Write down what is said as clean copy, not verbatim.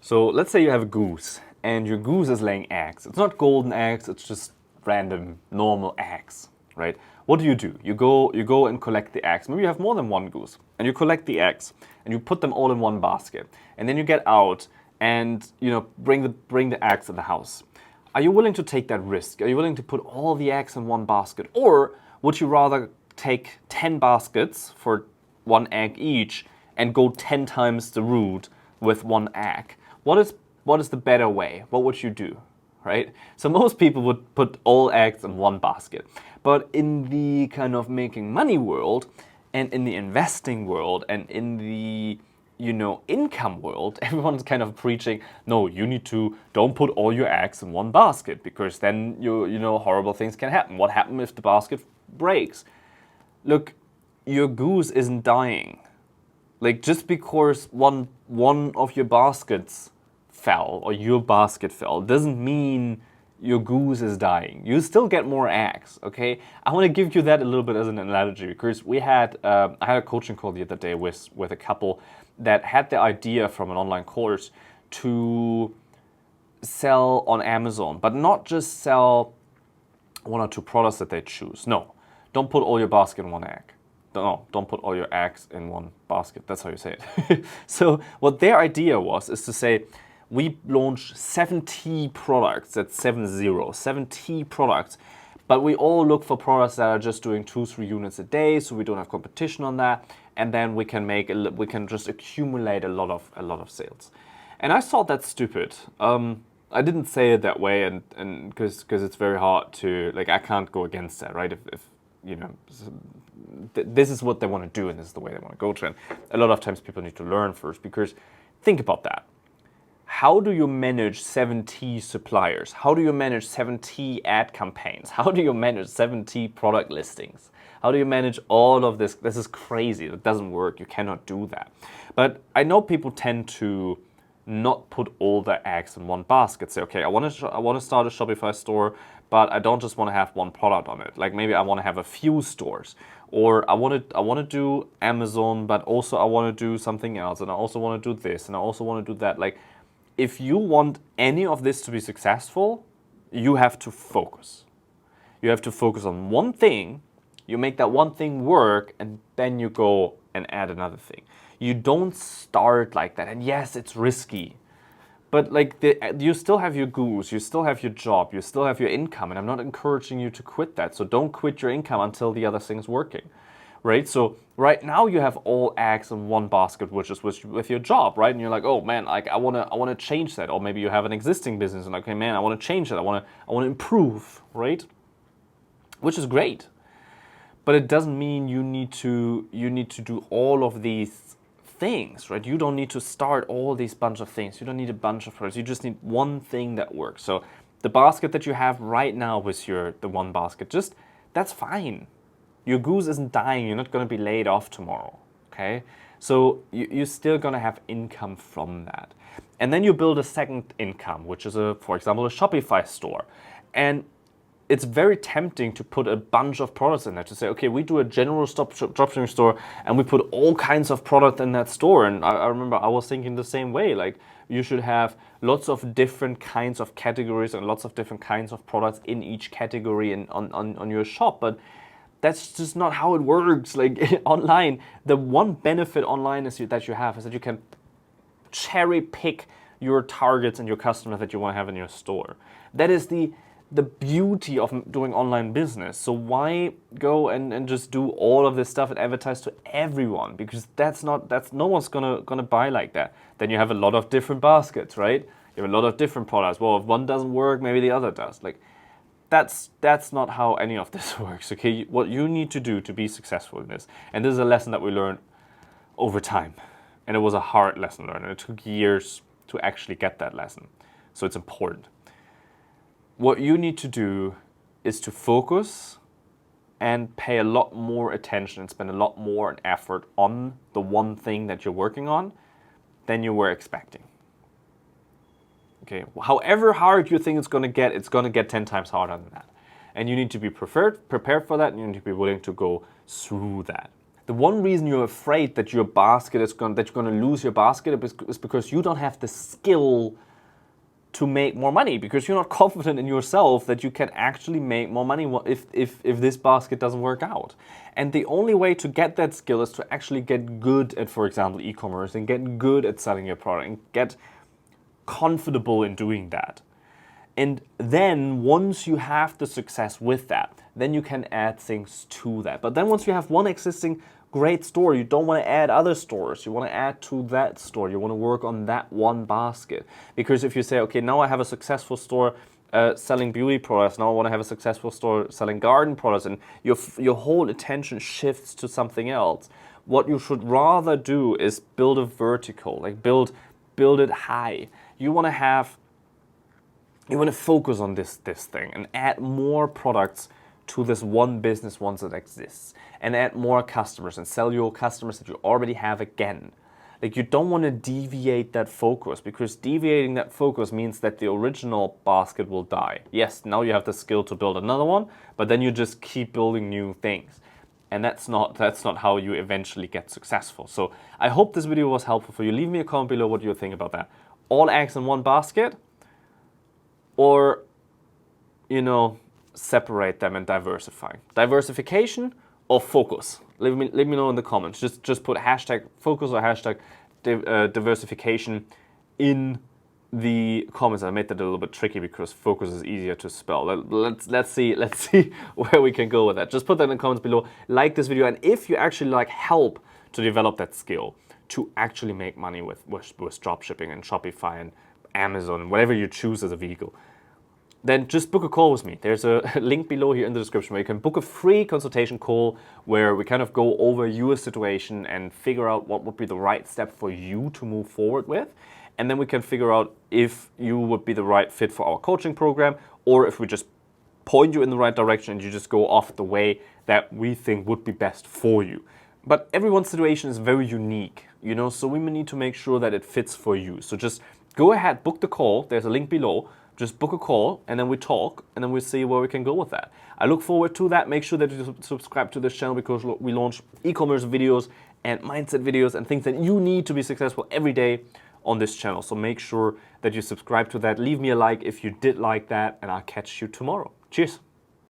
So let's say you have a goose and your goose is laying eggs. It's not golden eggs, it's just random normal eggs, right? What do? You go and collect the eggs. Maybe you have more than one goose and you collect the eggs and you put them all in one basket. And then you get out and bring the eggs in the house. Are you willing to take that risk? Are you willing to put all the eggs in one basket? Or would you rather take 10 baskets for one egg each and go 10 times the route with one egg? What is the better way? What would you do, right? So most people would put all eggs in one basket. But in the kind of making money world and in the investing world and in the income world, everyone's kind of preaching, no, don't put all your eggs in one basket because then horrible things can happen. What happens if the basket breaks? Look, your goose isn't dying. Like just because one of your baskets fell or your basket fell doesn't mean your goose is dying. You still get more eggs, okay? I want to give you that a little bit as an analogy because I had a coaching call the other day with a couple that had the idea from an online course to sell on Amazon, but not just sell one or two products that they choose. No, don't put all your basket in one egg. No, don't put all your eggs in one basket. That's how you say it. So what their idea is to say, we launch 70 products, that's 70 products, but we all look for products that are just doing 2-3 units a day, so we don't have competition on that, and then we can just accumulate a lot of sales. And I thought that's stupid. I didn't say it that way, and because it's very hard to I can't go against that, right? If this is what they want to do and this is the way they want to go to. And a lot of times people need to learn first because think about that. How do you manage 70 suppliers? How do you manage 70 ad campaigns? How do you manage 70 product listings? How do you manage all of this? This is crazy. It doesn't work. You cannot do that. But I know people tend to not put all their eggs in one basket. Say, okay, I want to start a Shopify store, but I don't just want to have one product on it. Like maybe I want to have a few stores, or I want to do Amazon, but also I want to do something else, and I also want to do this, and I also want to do that. Like, if you want any of this to be successful, you have to focus. You have to focus on one thing. You make that one thing work, and then you go and add another thing. You don't start like that. And yes, it's risky. But you still have your goose, you still have your job, you still have your income, and I'm not encouraging you to quit that. So don't quit your income until the other thing's working, right? So right now you have all eggs in one basket, which is with your job, right? And you're like, oh man, I wanna change that. Or maybe you have an existing business and okay, man, I wanna change that. I wanna improve, right? Which is great, but it doesn't mean you need to do all of these things, right? You don't need to start all these bunch of things. You don't need a bunch of products. You just need one thing that works. So the basket that you have right now with the one basket, that's fine. Your goose isn't dying. You're not going to be laid off tomorrow, okay? So you're still going to have income from that. And then you build a second income, which is, for example, a Shopify store. And it's very tempting to put a bunch of products in there, to say, okay, we do a general dropshipping store and we put all kinds of product in that store. And I remember I was thinking the same way, like you should have lots of different kinds of categories and lots of different kinds of products in each category and on your shop. But that's just not how it works. Like online, the one benefit online is that you can cherry pick your targets and your customers that you want to have in your store. That is the beauty of doing online business. So why go and just do all of this stuff and advertise to everyone? Because no one's gonna buy like that. Then you have a lot of different baskets, right? You have a lot of different products. Well, if one doesn't work, maybe the other does. Like that's not how any of this works. Okay, what you need to do to be successful in this, and this is a lesson that we learned over time, and it was a hard lesson learned, and it took years to actually get that lesson. So it's important. What you need to do is to focus and pay a lot more attention and spend a lot more effort on the one thing that you're working on than you were expecting. Okay, however hard you think it's going to get 10 times harder than that. And you need to be prepared for that, and you need to be willing to go through that. The one reason you're afraid that your basket that you're going to lose your basket is because you don't have the skill to make more money, because you're not confident in yourself that you can actually make more money if this basket doesn't work out. And the only way to get that skill is to actually get good at, for example, e-commerce, and get good at selling your product and get comfortable in doing that. And then once you have the success with that, then you can add things to that. But then once you have one existing great store, you don't want to add other stores. You want to add to that store. You want to work on that one basket. Because if you say, okay, now I have a successful store selling beauty products, now I want to have a successful store selling garden products, and your whole attention shifts to something else. What you should rather do is build a vertical, like build it high. You want to focus on this thing and add more products to this one business once it exists, and add more customers and sell your customers that you already have again. Like, you don't want to deviate that focus, because deviating that focus means that the original basket will die. Yes, now you have the skill to build another one, but then you just keep building new things. And that's not how you eventually get successful. So I hope this video was helpful for you. Leave me a comment below what you think about that. All eggs in one basket, or, separate them and diversify. Diversification or focus? Let me know in the comments. Just put hashtag focus or hashtag diversification in the comments. I made that a little bit tricky because focus is easier to spell. Let's see where we can go with that. Just put that in the comments below. Like this video, and if you actually like help to develop that skill to actually make money with dropshipping and Shopify and Amazon and whatever you choose as a vehicle, then just book a call with me. There's a link below here in the description where you can book a free consultation call where we kind of go over your situation and figure out what would be the right step for you to move forward with. And then we can figure out if you would be the right fit for our coaching program, or if we just point you in the right direction and you just go off the way that we think would be best for you. But everyone's situation is very unique, so we need to make sure that it fits for you. So just go ahead, book the call. There's a link below. Just book a call, and then we talk, and then we see where we can go with that. I look forward to that. Make sure that you subscribe to this channel, because we launch e-commerce videos and mindset videos and things that you need to be successful every day on this channel. So make sure that you subscribe to that. Leave me a like if you did like that, and I'll catch you tomorrow. Cheers.